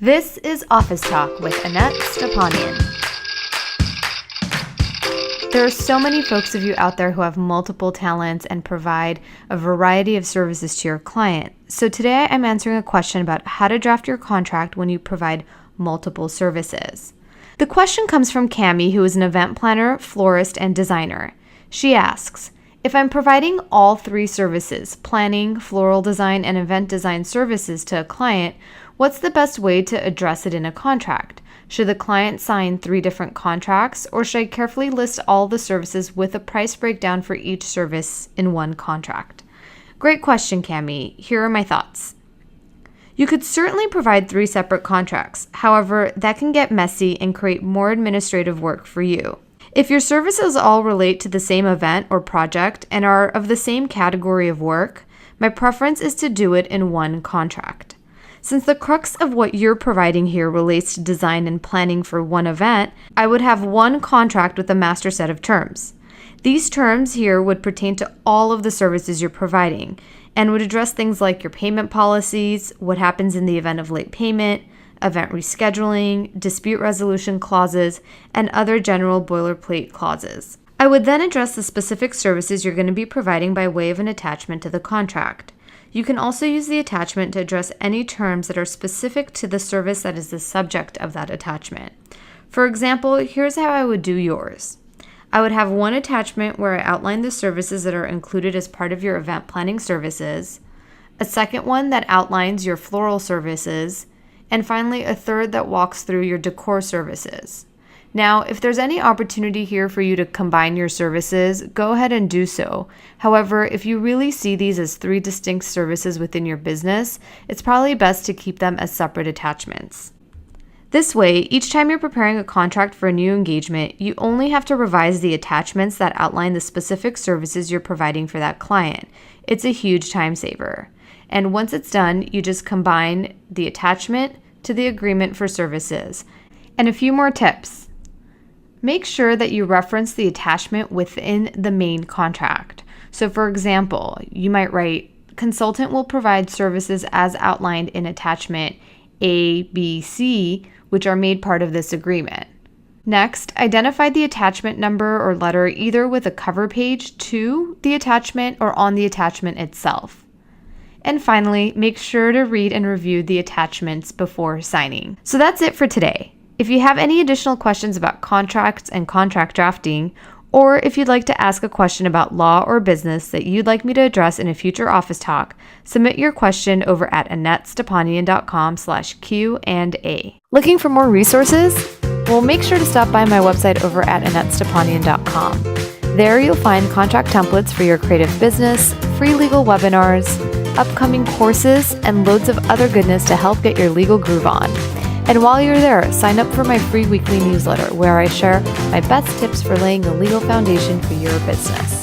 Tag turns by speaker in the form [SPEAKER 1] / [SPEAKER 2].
[SPEAKER 1] This is Office Talk with Annette Stepanian. There are so many folks of you out there who have multiple talents and provide a variety of services to your client. So today I'm answering a question about how to draft your contract when you provide multiple services. The question comes from Cami, who is an event planner, florist, and designer. She asks, if I'm providing all three services, planning, floral design, and event design services to a client, what's the best way to address it in a contract? Should the client sign 3 different contracts, or should I carefully list all the services with a price breakdown for each service in one contract? Great question, Cami. Here are my thoughts. You could certainly provide 3 separate contracts. However, that can get messy and create more administrative work for you. If your services all relate to the same event or project and are of the same category of work, my preference is to do it in one contract. Since the crux of what you're providing here relates to design and planning for one event, I would have one contract with a master set of terms. These terms here would pertain to all of the services you're providing and would address things like your payment policies, what happens in the event of late payment, event rescheduling, dispute resolution clauses, and other general boilerplate clauses. I would then address the specific services you're going to be providing by way of an attachment to the contract. You can also use the attachment to address any terms that are specific to the service that is the subject of that attachment. For example, here's how I would do yours. I would have one attachment where I outline the services that are included as part of your event planning services, a second one that outlines your floral services, and finally a third that walks through your decor services. Now, if there's any opportunity here for you to combine your services, go ahead and do so. However, if you really see these as 3 distinct services within your business, it's probably best to keep them as separate attachments. This way, each time you're preparing a contract for a new engagement, you only have to revise the attachments that outline the specific services you're providing for that client. It's a huge time saver. And once it's done, you just combine the attachment to the agreement for services. And a few more tips. Make sure that you reference the attachment within the main contract. So for example, you might write, consultant will provide services as outlined in attachment A, B, C, which are made part of this agreement. Next, identify the attachment number or letter either with a cover page to the attachment or on the attachment itself. And finally, make sure to read and review the attachments before signing. So that's it for today. If you have any additional questions about contracts and contract drafting, or if you'd like to ask a question about law or business that you'd like me to address in a future office talk, submit your question over at AnnetteStepanian.com/Q&A. Looking for more resources? Well, make sure to stop by my website over at AnnetteStepanian.com. There you'll find contract templates for your creative business, free legal webinars, upcoming courses, and loads of other goodness to help get your legal groove on. And while you're there, sign up for my free weekly newsletter where I share my best tips for laying the legal foundation for your business.